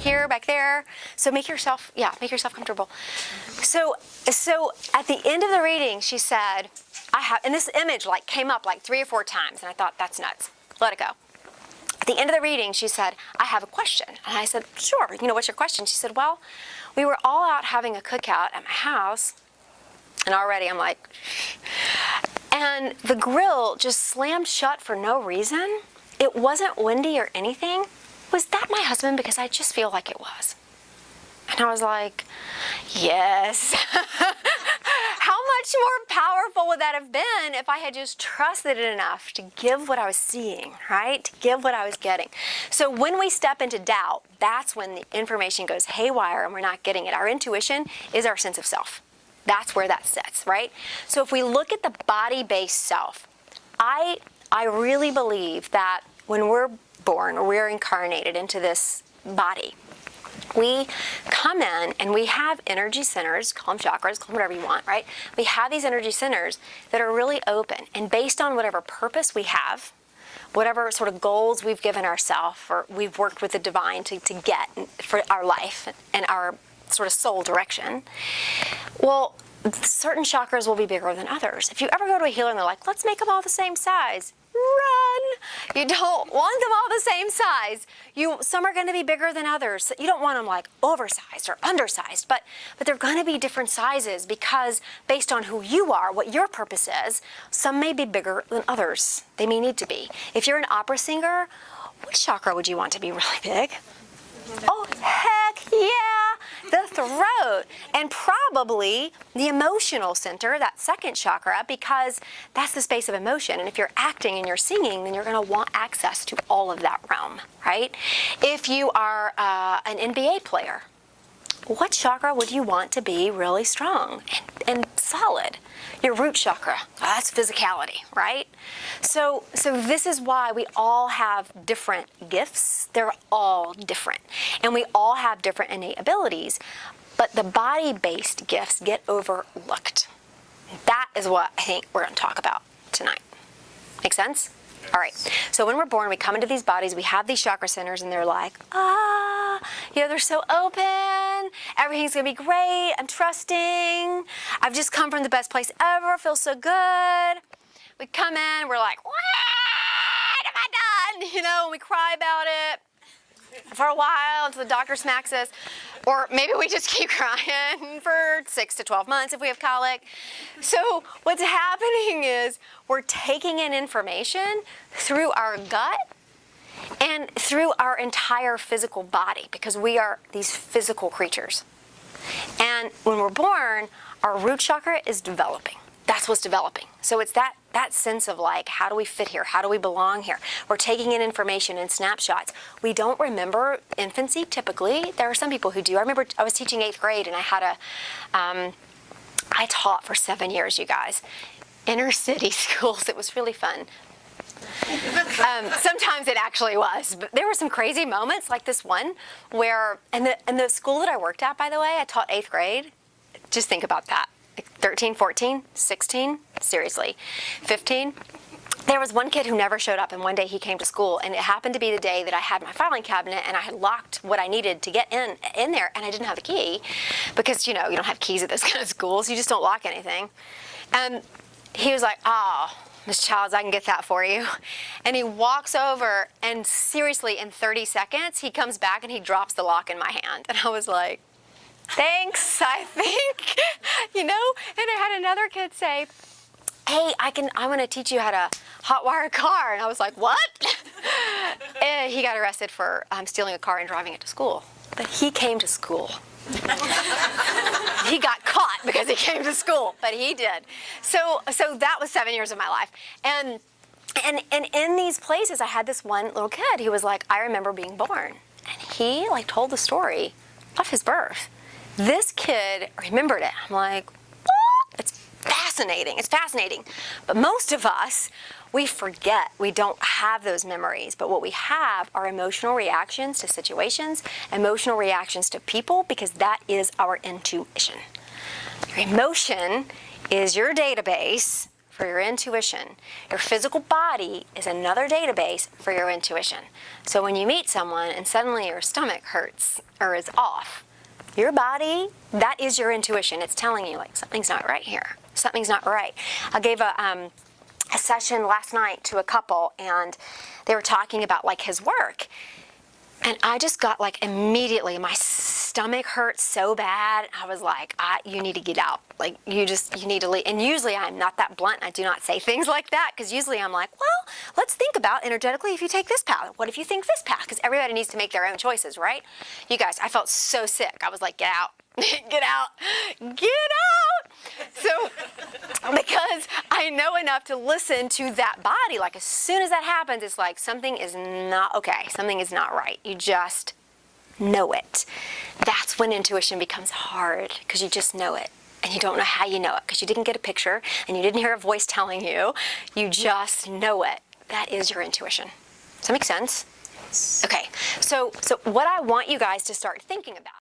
here, back there. So make yourself comfortable. So at the end of the reading, she said, and this image like came up like 3 or 4 times, and I thought, that's nuts. Let it go. At the end of the reading, she said, I have a question. And I said, sure, what's your question? She said, well, we were all out having a cookout at my house, and already I'm like, and the grill just slammed shut for no reason. It wasn't windy or anything. Was that my husband? Because I just feel like it was. And I was like, yes. How much more powerful would that have been if I had just trusted it enough to give what I was seeing, right? To give what I was getting. So when we step into doubt, that's when the information goes haywire and we're not getting it. Our intuition is our sense of self. That's where that sits, right? So if we look at the body-based self, I really believe that when we're born or we're incarnated into this body, we come in and we have energy centers, call them chakras, call them whatever you want, right? We have these energy centers that are really open, and based on whatever purpose we have, whatever sort of goals we've given ourselves or we've worked with the divine to get for our life and our sort of soul direction, well, certain chakras will be bigger than others. If you ever go to a healer and they're like, let's make them all the same size, run! You don't want them all the same size. Some are going to be bigger than others. You don't want them like oversized or undersized, but they're going to be different sizes because based on who you are, what your purpose is, some may be bigger than others. They may need to be. If you're an opera singer, what chakra would you want to be really big? Oh, heck yeah, the throat, and probably the emotional center, that second chakra, because that's the space of emotion. And if you're acting and you're singing, then you're going to want access to all of that realm, right? If you are an NBA player, what chakra would you want to be really strong and solid? Your root chakra. That's physicality, right? So this is why we all have different gifts. They're all different. And we all have different innate abilities. But the body-based gifts get overlooked. That is what I think we're going to talk about tonight. Make sense? All right. So when we're born, we come into these bodies, we have these chakra centers, and they're like, they're so open. Everything's going to be great. I'm trusting. I've just come from the best place ever. Feels so good. We come in, we're like, what have I done? And we cry about it for a while until the doctor smacks us. Or maybe we just keep crying for 6 to 12 months if we have colic. So what's happening is we're taking in information through our gut and through our entire physical body because we are these physical creatures. And when we're born, our root chakra is developing. That's what's developing. So it's that sense of like, how do we fit here? How do we belong here? We're taking in information in snapshots. We don't remember infancy typically. There are some people who do. I remember I was teaching 8th grade and I had I taught for 7 years, you guys. Inner city schools. It was really fun. Sometimes it actually was, but there were some crazy moments like this one where, and the school that I worked at, by the way, I taught 8th grade. Just think about that. 13, 14, 16, seriously, 15. There was one kid who never showed up, and one day he came to school, and it happened to be the day that I had my filing cabinet, and I had locked what I needed to get in there, and I didn't have the key, because, you don't have keys at those kind of schools. You just don't lock anything. And he was like, Miss Childs, I can get that for you. And he walks over, and seriously, in 30 seconds, he comes back, and he drops the lock in my hand. And I was like, thanks, I think, And I had another kid say, hey, I'm going to teach you how to hotwire a car. And I was like, what? And he got arrested for stealing a car and driving it to school. But he came to school. He got caught because he came to school, but he did. So that was 7 years of my life. And in these places, I had this one little kid who was like, I remember being born. And he told the story of his birth. This kid remembered it. I'm like, what? It's fascinating. It's fascinating. But most of us, we forget. We don't have those memories. But what we have are emotional reactions to situations, emotional reactions to people, because that is our intuition. Your emotion is your database for your intuition. Your physical body is another database for your intuition. So when you meet someone and suddenly your stomach hurts or is off, your body, that is your intuition. It's telling you, like, something's not right here. Something's not right. I gave a session last night to a couple, and they were talking about, like, his work. And I just got, like, immediately, my stomach hurt so bad. I was like, you need to get out. Like, you need to leave. And usually I'm not that blunt. I do not say things like that, because usually I'm like, well, let's think about energetically if you take this path. What if you think this path? Because everybody needs to make their own choices, right? You guys, I felt so sick. I was like, get out. Get out. Get out. So, because I know enough to listen to that body, like, as soon as that happens, it's like something is not okay. Something is not right. You just know it. That's when intuition becomes hard, because you just know it. And you don't know how you know it, because you didn't get a picture and you didn't hear a voice telling you. You just know it. That is your intuition. Does that make sense? Okay. So what I want you guys to start thinking about